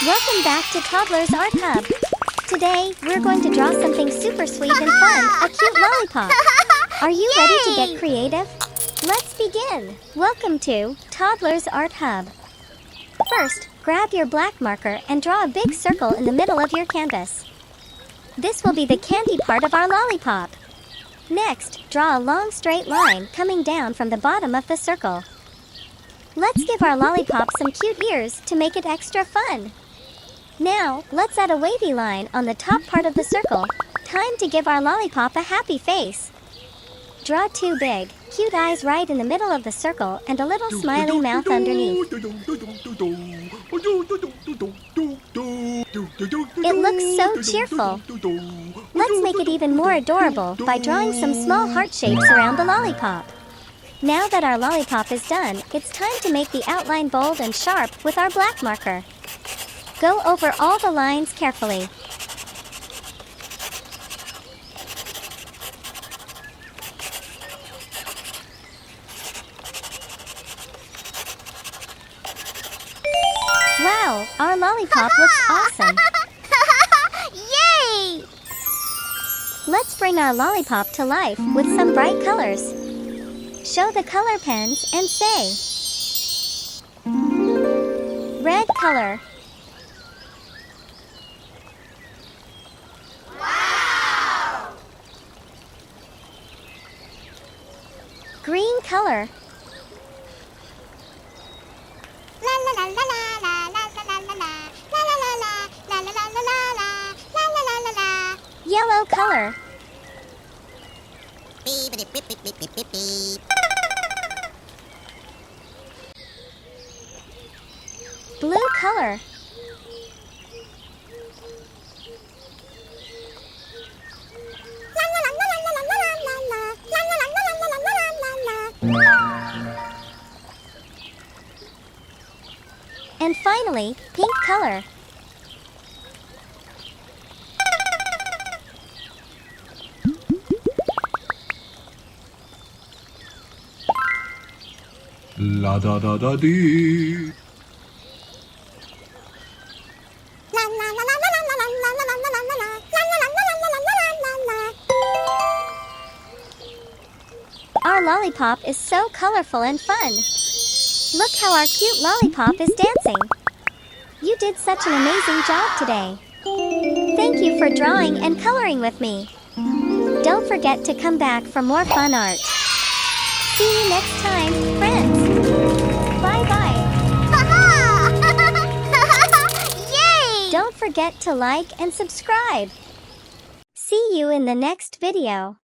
Welcome back to Toddlers Art Hub. Today, we're going to draw something super sweet and fun, a cute lollipop. Are you ready to get creative? Let's begin. Welcome to Toddlers Art Hub. First, grab your black marker and draw a big circle in the middle of your canvas. This will be the candy part of our lollipop. Next, draw a long straight line coming down from the bottom of the circle. Let's give our lollipop some cute ears to make it extra fun. Now, let's add a wavy line on the top part of the circle. Time to give our lollipop a happy face. Draw two big, cute eyes right in the middle of the circle and a little smiley mouth underneath. It looks so cheerful. Let's make it even more adorable by drawing some small heart shapes around the lollipop. Now that our lollipop is done, it's time to make the outline bold and sharp with our black marker. Go over all the lines carefully. Wow, our lollipop looks awesome. Yay! Let's bring our lollipop to life with some bright colors. Show the color pens and say, red color. Wow! Green color. La la la la la la la la la la la la la la la la la la la la. Yellow color. Beep beep beep beep beep beep beep. Blue color. And finally, pink color. La da da da dee. Our lollipop is so colorful and fun. Look how our cute lollipop is dancing. You did such an amazing job today. Thank you for drawing and coloring with me. Don't forget to come back for more fun art. See you next time, friends. Bye-bye. Yay! Don't forget to like and subscribe. See you in the next video.